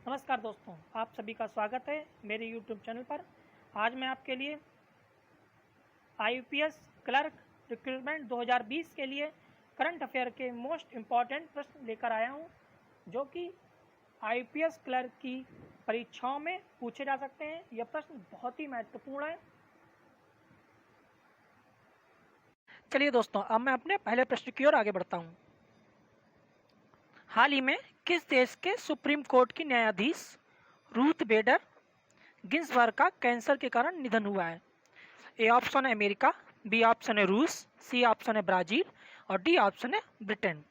नमस्कार दोस्तों, आप सभी का स्वागत है मेरे YouTube चैनल पर। आज मैं आपके लिए IUPS क्लर्क रिक्रूटमेंट 2020 के लिए करंट अफेयर के मोस्ट इम्पॉर्टेंट प्रश्न लेकर आया हूं, जो कि IUPS क्लर्क की परीक्षाओं में पूछे जा सकते हैं। यह प्रश्न बहुत ही महत्वपूर्ण है। चलिए दोस्तों, अब मैं अपने पहले प्रश्न की ओर आगे बढ़ता हूं। हाल ही में किस देश के सुप्रीम कोर्ट की न्यायाधीश रूथ बेडर गिन्सबर्ग का कैंसर के कारण निधन हुआ है? ए ऑप्शन है अमेरिका, बी ऑप्शन है रूस, सी ऑप्शन है ब्राजील और डी ऑप्शन है ब्रिटेन।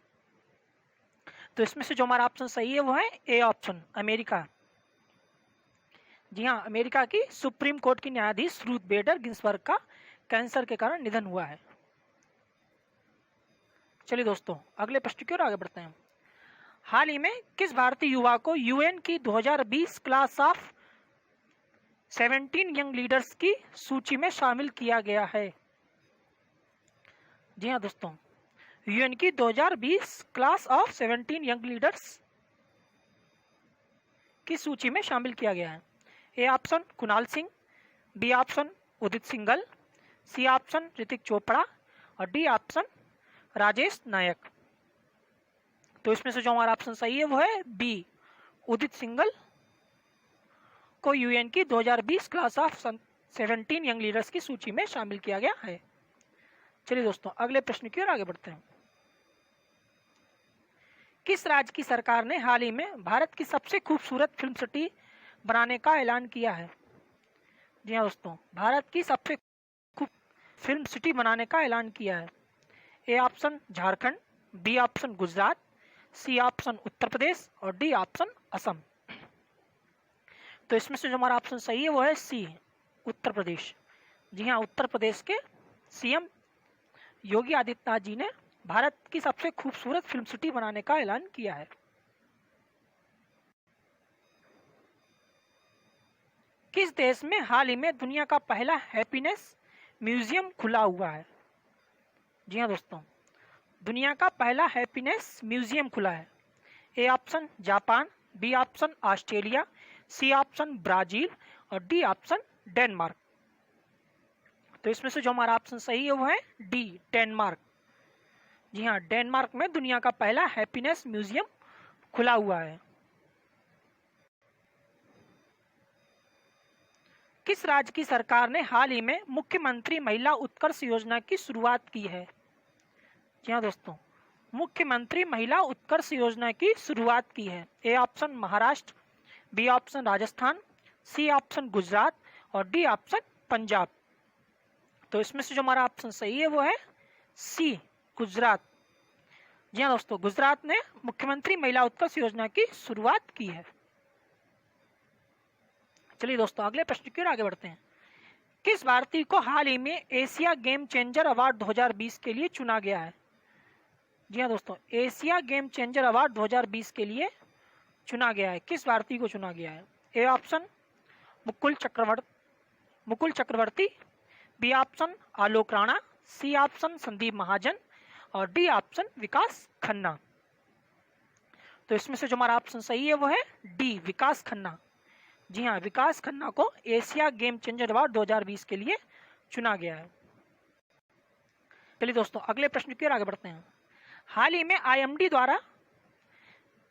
तो इसमें से जो हमारा ऑप्शन सही है वो है ए ऑप्शन अमेरिका। जी हाँ, अमेरिका की सुप्रीम कोर्ट की न्यायाधीश रूथ बेडर गिन्सबर्ग का कैंसर के कारण निधन हुआ है। चलिए दोस्तों, अगले प्रश्न की ओर आगे बढ़ते हैं। हाल ही में किस भारतीय युवा को यूएन की 2020 क्लास ऑफ 17 यंग लीडर्स की सूची में शामिल किया गया है? जी हाँ दोस्तों, यूएन की 2020 क्लास ऑफ 17 यंग लीडर्स की सूची में शामिल किया गया है। A option Kunal Singh, B option Udit Singhal, C option Hrithik Chopra और डी ऑप्शन राजेश नायक। तो इसमें से जो हमारा ऑप्शन सही है वो है बी, उदित सिंघल को यूएन की 2020 क्लास ऑफ 17 यंग लीडर्स की सूची में शामिल किया गया है। चलिए दोस्तों, अगले प्रश्न की ओर आगे बढ़ते हैं। किस राज्य की सरकार ने हाल ही में भारत की सबसे खूबसूरत फिल्म सिटी बनाने का ऐलान किया है? जी हाँ दोस्तों, भारत की सबसे खूब फिल्म सिटी बनाने का ऐलान किया है। A option Jharkhand, B option Gujarat, C option Uttar Pradesh और डी ऑप्शन असम। तो इसमें से जो हमारा ऑप्शन सही है वो है सी, उत्तर प्रदेश। जी हाँ, उत्तर प्रदेश के सीएम योगी आदित्यनाथ जी ने भारत की सबसे खूबसूरत फिल्म सिटी बनाने का ऐलान किया है। किस देश में हाल ही में दुनिया का पहला हैप्पीनेस म्यूजियम खुला हुआ है? जी हाँ दोस्तों, दुनिया का पहला हैप्पीनेस म्यूजियम खुला है। A option Japan, B option Australia, C option Brazil और डी ऑप्शन डेनमार्क। तो इसमें से जो हमारा ऑप्शन सही है वो है डी, डेनमार्क। जी हाँ, डेनमार्क में दुनिया का पहला हैप्पीनेस म्यूजियम खुला हुआ है। किस राज्य की सरकार ने हाल ही में मुख्यमंत्री महिला उत्कर्ष योजना की शुरुआत की है? जी हाँ दोस्तों, मुख्यमंत्री महिला उत्कर्ष योजना की शुरुआत की है। A option Maharashtra, B option Rajasthan, C option Gujarat और डी ऑप्शन पंजाब। तो इसमें से जो हमारा ऑप्शन सही है वो है सी, गुजरात। जी हाँ दोस्तों, गुजरात ने मुख्यमंत्री महिला उत्कर्ष योजना की शुरुआत की है। चलिए दोस्तों, अगले प्रश्न की ओर आगे बढ़ते हैं। किस भारतीय को हाल ही में एशिया गेम चेंजर अवार्ड 2020 के लिए चुना गया है? जी हाँ दोस्तों, एशिया गेम चेंजर अवार्ड 2020 के लिए चुना गया है। किस भारतीय को चुना गया है? A option Mukul Chakraborty, B option Alok Rana, C option Sandeep Mahajan और डी ऑप्शन विकास खन्ना। तो इसमें से जो हमारा ऑप्शन सही है वो है डी, विकास खन्ना। जी हाँ, विकास खन्ना को एशिया गेम चेंजर अवार्ड 2020 के लिए चुना गया है। चलिए दोस्तों, अगले प्रश्न की ओर आगे बढ़ते हैं। हाल ही में आईएमडी द्वारा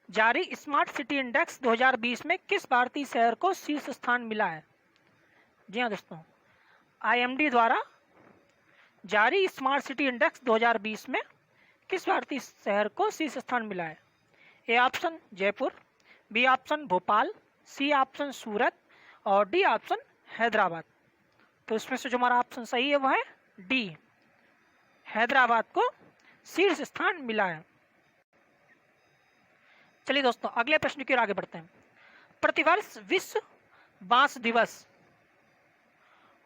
जारी स्मार्ट सिटी इंडेक्स 2020 में किस भारतीय शहर को शीर्ष स्थान मिला है? जी हाँ दोस्तों, आईएमडी द्वारा जारी स्मार्ट सिटी इंडेक्स 2020 में किस भारतीय शहर को शीर्ष स्थान मिला है? A option Jaipur, B option Bhopal, C option Surat और डी ऑप्शन हैदराबाद। तो इसमें से जो हमारा ऑप्शन सही है वो है डी, हैदराबाद को शीर्ष स्थान मिला है। चलिए दोस्तों, अगले प्रश्न की ओर आगे बढ़ते हैं। प्रतिवर्ष विश्व बांस दिवस,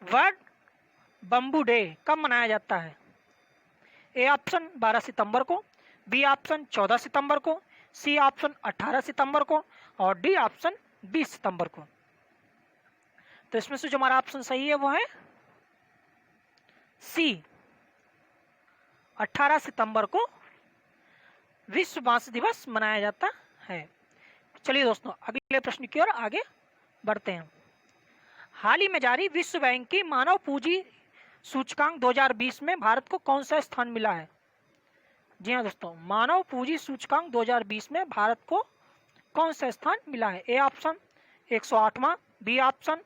वर्ल्ड बम्बू डे कब मनाया जाता है? ए ऑप्शन 12 सितंबर को, बी ऑप्शन 14 सितंबर को, सी ऑप्शन 18 सितंबर को और डी ऑप्शन 20 सितंबर को। तो इसमें से जो हमारा ऑप्शन सही है वो है सी, 18 सितंबर को विश्व बांस दिवस मनाया जाता है। चलिए दोस्तों अगले प्रश्न की ओर आगे बढ़ते हैं। हाल ही में जारी विश्व बैंक की मानव पूंजी सूचकांक 2020 में भारत को कौन सा स्थान मिला है? जी हाँ दोस्तों, मानव पूंजी सूचकांक 2020 में भारत को कौन सा स्थान मिला है? ए ऑप्शन 108वां, बी ऑप्शन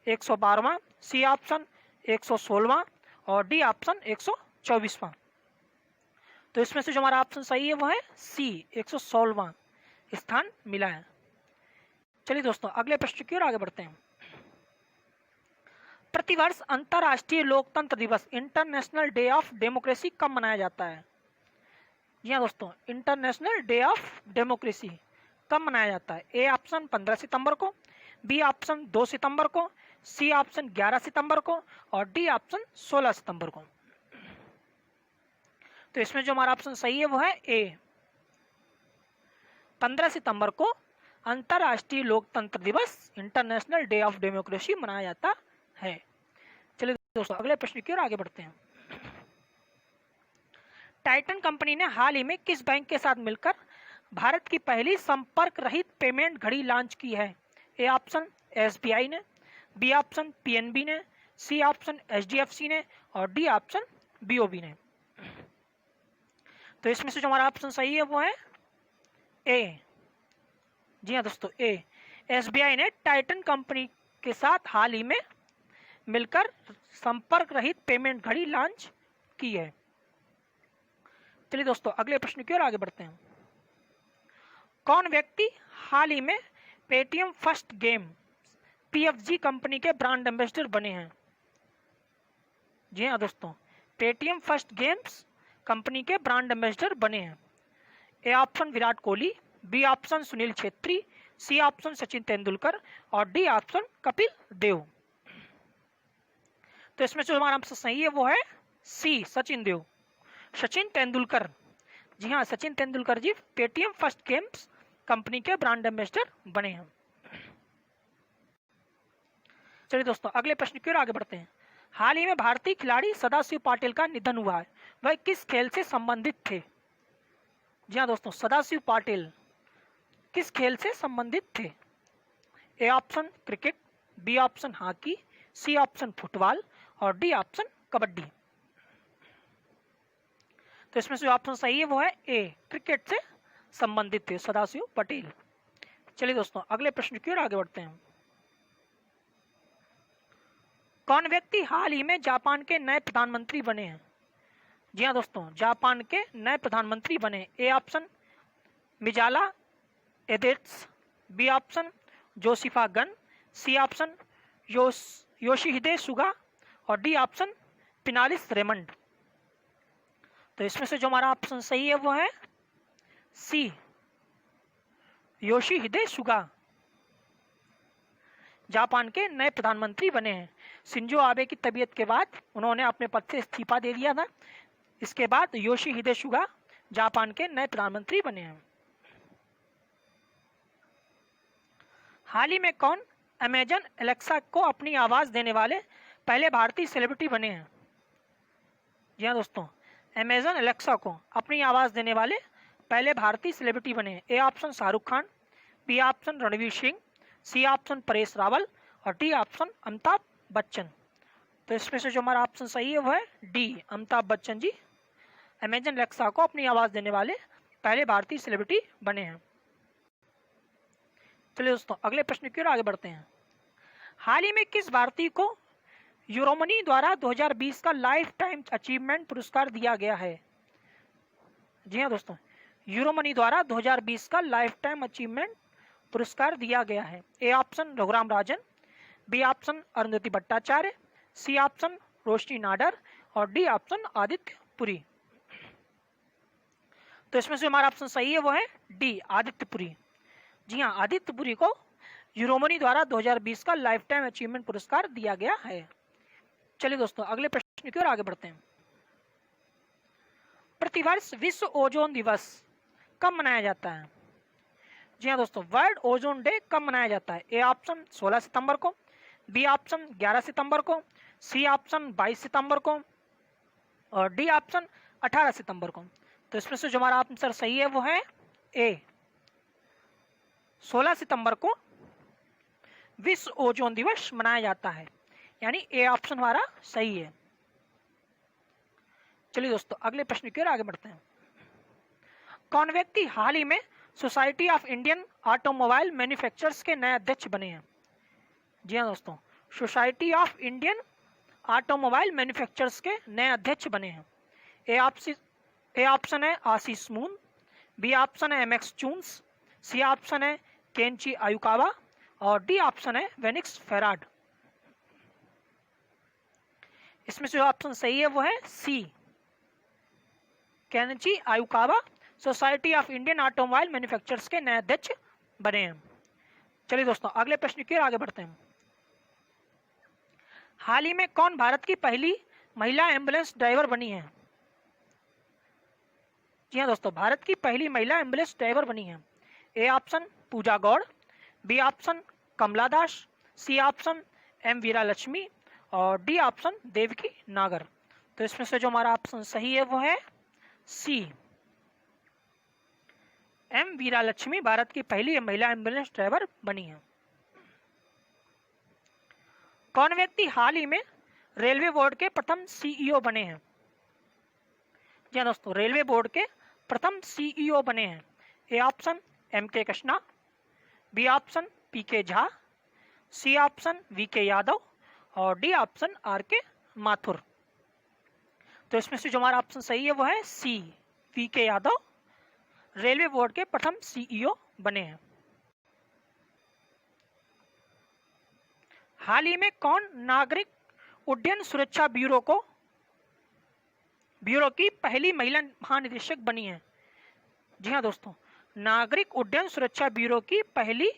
112वां, सी ऑप्शन 116वां और डी ऑप्शन 124वां। तो इसमें से जो हमारा ऑप्शन सही है वो है सी, 116वां स्थान मिला है। चलिए दोस्तों अगले प्रश्न की ओर आगे बढ़ते हैं। प्रतिवर्ष अंतर्राष्ट्रीय लोकतंत्र दिवस इंटरनेशनल डे ऑफ डेमोक्रेसी कब मनाया जाता है? जी हाँ दोस्तों, इंटरनेशनल डे ऑफ डेमोक्रेसी कब मनाया जाता है? ए ऑप्शन 15 सितंबर को, बी ऑप्शन 2 सितंबर को, सी ऑप्शन 11 सितंबर को और डी ऑप्शन 16 सितंबर को। तो इसमें जो हमारा ऑप्शन सही है वो है ए, 15 सितंबर को अंतर्राष्ट्रीय लोकतंत्र दिवस इंटरनेशनल डे ऑफ डेमोक्रेसी मनाया जाता है। चलिए दोस्तों अगले प्रश्न की ओर आगे बढ़ते हैं। टाइटन कंपनी ने हाल ही में किस बैंक के साथ मिलकर भारत की पहली संपर्क रहित पेमेंट घड़ी लॉन्च की है? ए ऑप्शन एसबीआई ने, बी ऑप्शन पीएनबी ने, सी ऑप्शन एचडीएफसी ने और डी ऑप्शन बीओबी ने। तो इसमें से जो हमारा ऑप्शन सही है वो है ए। जी हाँ दोस्तों, ए, एसबीआई ने टाइटन कंपनी के साथ हाल ही में मिलकर संपर्क रहित पेमेंट घड़ी लॉन्च की है। चलिए दोस्तों अगले प्रश्न की ओर आगे बढ़ते हैं। कौन व्यक्ति हाल ही में Paytm first game PFG company के ब्रांड एम्बेसडर बने हैं? जी हाँ दोस्तों, पेटीएम फर्स्ट गेम्स कंपनी के ब्रांड एम्बेसडर बने हैं। A option Virat Kohli, B option Sunil Chhetri, C option Sachin Tendulkar और डी ऑप्शन कपिल देव। तो इसमें जो हमारा आंसर सही है वो है सी, सचिन देव, सचिन तेंदुलकर। जी हाँ, सचिन तेंदुलकर जी पेटीएम फर्स्ट गेम्स कंपनी के ब्रांड एम्बेसडर बने हैं। चलिए दोस्तों अगले प्रश्न की ओर आगे बढ़ते हैं। हाल ही में भारतीय खिलाड़ी सदाशिव पाटिल का निधन हुआ है, वह किस खेल से संबंधित थे? जी हाँ दोस्तों, सदाशिव पाटिल किस खेल से संबंधित थे? A option cricket, B option hockey, C option football और डी ऑप्शन कबड्डी। तो इसमें से जो ऑप्शन सही है वो है ए, क्रिकेट से संबंधित थे सदाशिव पटेल। चलिए दोस्तों अगले प्रश्न की ओर आगे बढ़ते हैं। कौन व्यक्ति हाल ही में जापान के नए प्रधानमंत्री बने हैं? जी हाँ दोस्तों, जापान के नए प्रधानमंत्री बने। ए ऑप्शन मिजाला एडेट्स, बी ऑप्शन जोशिफा गन, सी ऑप्शन योशिहिदे सुगा और डी ऑप्शन पिनालिस रेमंड। तो इसमें से जो हमारा ऑप्शन सही है वो है सी, योशिहिदे सुगा जापान के नए प्रधानमंत्री बने हैं। शिंजो आबे की तबीयत के बाद उन्होंने अपने पद से इस्तीफा दे दिया था। इसके बाद योशिहिदे सुगा जापान के नए प्रधानमंत्री बने हैं। हाल ही में कौन अमेजन एलेक्सा को अपनी आवाज देने वाले पहले भारतीय सेलिब्रिटी बने हैं? जी हाँ दोस्तों, अमेजन एलेक्सा को अपनी आवाज देने वाले पहले भारतीय सेलिब्रिटी बने हैं। A option Shahrukh Khan, B option Ranveer Singh, C option Paresh Rawal और डी ऑप्शन अमिताभ बच्चन। तो इसमें से जो हमारा ऑप्शन सही है वो है D, Amitabh Bachchan ji Amazon Alexa को अपनी आवाज देने वाले पहले भारतीय सेलिब्रिटी बने हैं। चलिए दोस्तों अगले प्रश्न की ओर आगे बढ़ते हैं। हाल ही में किस भारतीय को यूरोमनी द्वारा 2020 का लाइफ टाइम अचीवमेंट पुरस्कार दिया गया है? जी हाँ दोस्तों, यूरोमनी द्वारा 2020 का लाइफ टाइम अचीवमेंट पुरस्कार दिया गया है। A option Raghuram Rajan, B option Arundhati Bhattacharya, C option Roshni Nadar और डी ऑप्शन आदित्य पुरी। तो इसमें से हमारा ऑप्शन सही है वो है डी, आदित्य पुरी। जी हाँ, आदित्य पुरी को यूरोमनी द्वारा 2020 का लाइफ टाइम अचीवमेंट पुरस्कार दिया गया है। चलिए दोस्तों अगले प्रश्न की ओर आगे बढ़ते हैं। प्रतिवर्ष विश्व ओजोन दिवस कब मनाया जाता है? जी हाँ दोस्तों, वर्ल्ड ओजोन डे कब मनाया जाता है? ए ऑप्शन 16 सितंबर को, बी ऑप्शन 11 सितंबर को, सी ऑप्शन 22 सितंबर को और डी ऑप्शन 18 सितंबर को। तो इसमें से जो हमारा आंसर सही है वो है ए, 16 सितंबर को विश्व ओजोन दिवस मनाया जाता है, यानी ए ऑप्शन हमारा सही है। चलिए दोस्तों अगले प्रश्न की ओर आगे बढ़ते हैं। कौन व्यक्ति हाल ही में society of Indian Automobile Manufacturers के नए अध्यक्ष बने हैं? जी हाँ दोस्तों, society of Indian Automobile Manufacturers के नए अध्यक्ष बने हैं। ए ऑप्शन है आशीष मून, बी ऑप्शन है एमएक्स चून्स, सी ऑप्शन है केंची आयुकावा और डी ऑप्शन है वेनिक्स फेराड। इसमें से जो ऑप्शन सही है वो है C, Kenichi Ayukawa Society of Indian Automobile Manufacturers के नए अध्यक्ष बने हैं। चलिए दोस्तों अगले प्रश्न की ओर आगे बढ़ते हैं। हाल ही में कौन भारत की पहली महिला एम्बुलेंस ड्राइवर बनी है? जी हाँ दोस्तों, भारत की पहली महिला एम्बुलेंस ड्राइवर बनी है। A option Pooja Gaur, B option Kamala Das, C option M Veera Lakshmi और डी ऑप्शन देवकी नागर। तो इसमें से जो हमारा ऑप्शन सही है वो है सी, एम वीरा लक्ष्मी भारत की पहली महिला एम्बुलेंस ड्राइवर बनी है। कौन व्यक्ति हाल ही में रेलवे बोर्ड के प्रथम सीईओ बने हैं? जी हाँ दोस्तों, रेलवे बोर्ड के प्रथम सीईओ बने हैं। ए ऑप्शन एम के कृष्णा, बी ऑप्शन पी के झा, सी ऑप्शन वी के यादव और डी ऑप्शन आर के माथुर। तो इसमें से जो हमारा ऑप्शन सही है वो है सी, वी के यादव रेलवे बोर्ड के प्रथम सीईओ बने हैं। हाल ही में कौन नागरिक उड्डयन सुरक्षा ब्यूरो की पहली महिला महानिदेशक बनी है? जी हाँ दोस्तों, नागरिक उड्डयन सुरक्षा ब्यूरो की पहली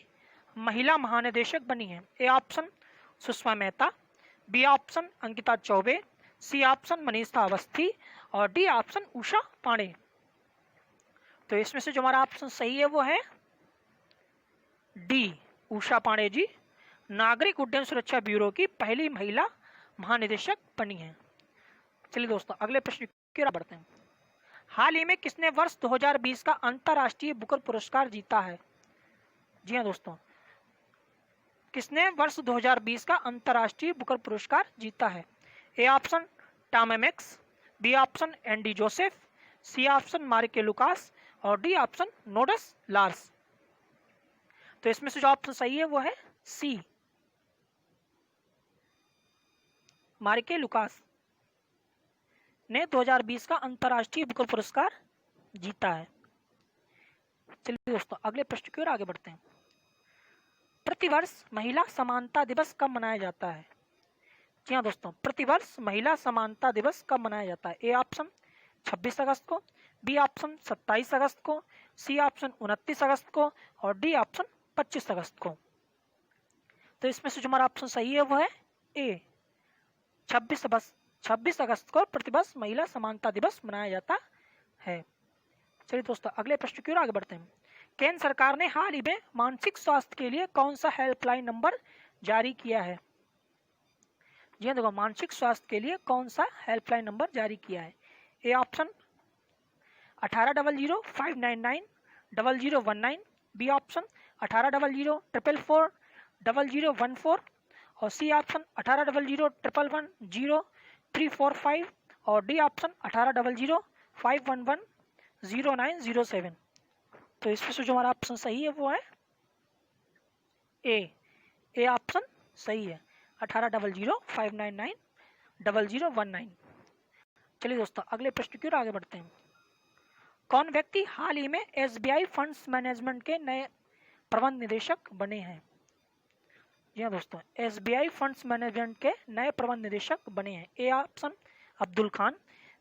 महिला महानिदेशक बनी है। A option Sushma Mehta, B option Ankita Choubey, C option Manisha Awasthi और डी ऑप्शन उषा पांडे। तो इसमें से जो हमारा ऑप्शन सही है वो है डी, उषा पांडे जी नागरिक उड्डयन सुरक्षा ब्यूरो की पहली महिला महानिदेशक बनी है। चलिए दोस्तों अगले प्रश्न की ओर बढ़ते हैं। हाल ही में किसने वर्ष 2020 का अंतर्राष्ट्रीय बुकर पुरस्कार जीता है? जी हाँ दोस्तों, किसने वर्ष 2020 का अंतर्राष्ट्रीय बुकर पुरस्कार जीता है? A option Tom Amex, B option Andy Joseph, C option Marke Lucas और डी ऑप्शन नोडस लार्स। तो इसमें से जो ऑप्शन सही है वो है सी, मार्के लुकास ने 2020 का अंतर्राष्ट्रीय बुकर पुरस्कार जीता है। चलिए दोस्तों अगले प्रश्न की ओर आगे बढ़ते हैं। प्रतिवर्ष महिला समानता दिवस कब मनाया जाता है? जी हाँ दोस्तों, प्रतिवर्ष महिला समानता दिवस कब मनाया जाता है? ए ऑप्शन 26 अगस्त को, बी ऑप्शन 27 अगस्त को, सी ऑप्शन 29 अगस्त को और डी ऑप्शन 25 अगस्त को। तो इसमें से जो हमारा ऑप्शन सही है वो है ए, 26 अगस्त को प्रतिवर्ष महिला समानता दिवस मनाया जाता है। चलिए दोस्तों अगले प्रश्न की ओर आगे बढ़ते हैं। केंद्र सरकार ने हाल ही में मानसिक स्वास्थ्य के लिए कौन सा हेल्पलाइन नंबर जारी किया है? जी हाँ देखो, मानसिक स्वास्थ्य के लिए कौन सा हेल्पलाइन नंबर जारी किया है? ए ऑप्शन 1800-599-0019, बी ऑप्शन 1800-444-0014 और सी ऑप्शन 1800-111-0345 और डी ऑप्शन 1800-511-0907। तो इसमें से जो हमारा ऑप्शन सही है वो है ए ऑप्शन सही है, 1800-599-0019। चलिए दोस्तों अगले प्रश्न की ओर आगे बढ़ते हैं। कौन व्यक्ति हाल ही में एसबीआई फंड्स मैनेजमेंट के नए प्रबंध निदेशक बने हैं? जी हाँ दोस्तों, एसबीआई फंड्स मैनेजमेंट के नए प्रबंध निदेशक बने हैं। A option Abdul Khan,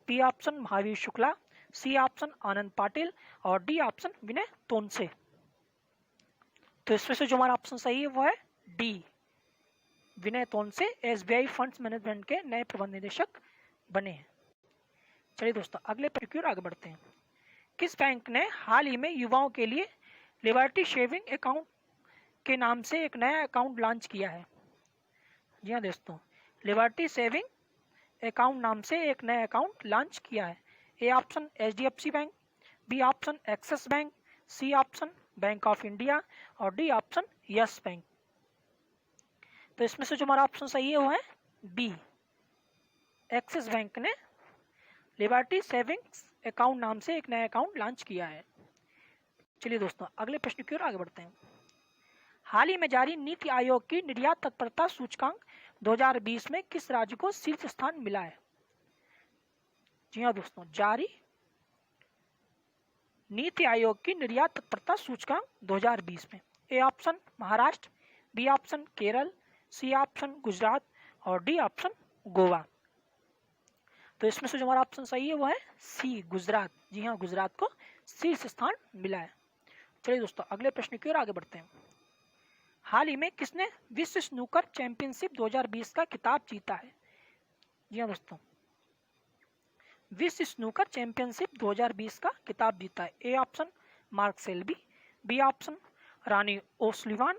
B option Mahavir Shukla, C option Anand Patil और डी ऑप्शन विनय तोनसे। तो इसमें से जो हमारा ऑप्शन सही है वो है डी, विनय तोनसे एसबीआई फंड्स मैनेजमेंट के नए प्रबंध निदेशक बने हैं। चलिए दोस्तों अगले प्रश्न की ओर आगे बढ़ते हैं। किस बैंक ने हाल ही में युवाओं के लिए लिबर्टी सेविंग अकाउंट के नाम से एक नया अकाउंट लॉन्च किया है? जी हाँ दोस्तों, लिबर्टी सेविंग अकाउंट नाम से एक नया अकाउंट लॉन्च किया है। A option HDFC bank, B option Axis bank, C option bank of India और डी ऑप्शन यस बैंक। तो इसमें से जो हमारा ऑप्शन सही है वो है बी, एक्सिस बैंक ने लिबर्टी सेविंग्स अकाउंट नाम से एक नया अकाउंट लॉन्च किया है। चलिए दोस्तों अगले प्रश्न की ओर आगे बढ़ते हैं। हाल ही में जारी नीति आयोग की निर्यात तत्परता सूचकांक 2020 में किस राज्य को शीर्ष स्थान मिला है? जी हाँ दोस्तों, जारी नीति आयोग की निर्यात तत्परता सूचकांक 2020 में A option Maharashtra, B option Kerala, C option Gujarat और डी ऑप्शन गोवा। तो इसमें से जो हमारा ऑप्शन सही है वो है सी, गुजरात। जी हाँ, गुजरात को शीर्ष स्थान मिला है। चलिए दोस्तों अगले प्रश्न की ओर आगे बढ़ते हैं। हाल ही में किसने विश्व स्नूकर चैंपियनशिप 2020 का खिताब जीता है? जी हाँ दोस्तों, विश्व स्नूकर चैंपियनशिप 2020 का खिताब जीता है। A option Mark Selby, B option Ronnie O'Sullivan,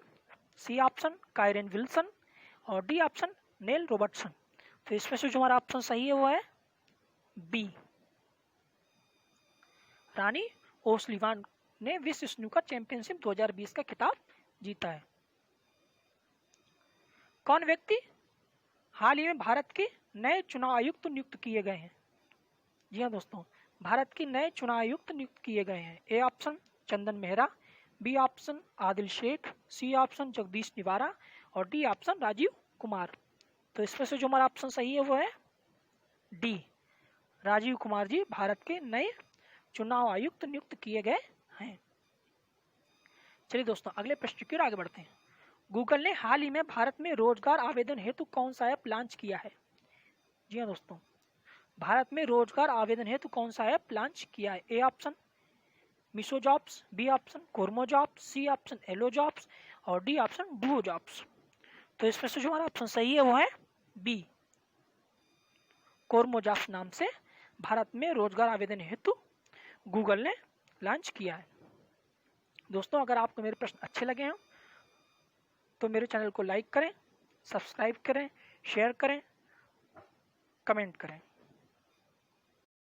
C option Kyren Wilson और डी ऑप्शन नेल रॉबर्टसन। तो इसमें से जो हमारा ऑप्शन सही है वो है बी, रानी ओसलिवान ने विश्व स्नूकर चैंपियनशिप 2020 का खिताब जीता है। कौन व्यक्ति हाल ही में भारत के नए चुनाव आयुक्त नियुक्त किए गए हैं? जी हाँ दोस्तों, भारत के नए चुनाव आयुक्त नियुक्त किए गए हैं। A option Chandan Mehra, B option Adil Sheikh, C option Jagdish Niwara और डी ऑप्शन राजीव कुमार। तो इसमें से जो हमारा ऑप्शन सही है वो है डी, राजीव कुमार जी भारत के नए चुनाव आयुक्त नियुक्त किए गए हैं। चलिए दोस्तों अगले प्रश्न की ओर आगे बढ़ते हैं। गूगल ने हाल ही में भारत में रोजगार आवेदन हेतु कौन सा ऐप लॉन्च किया है? जी हाँ दोस्तों, भारत में रोजगार आवेदन हेतु कौन सा ऐप लॉन्च किया है? A option Meesho Jobs, B option Kormo Jobs, C option Ello Jobs और डी ऑप्शन डुओ जॉब्स। तो इसमें से जो हमारा ऑप्शन सही है वो है बी, कोरमो जॉब्स नाम से भारत में रोजगार आवेदन हेतु गूगल ने लॉन्च किया है। दोस्तों अगर आपको मेरे प्रश्न अच्छे लगे हैं तो मेरे चैनल को लाइक करें, सब्सक्राइब करें, शेयर करें, कमेंट करें।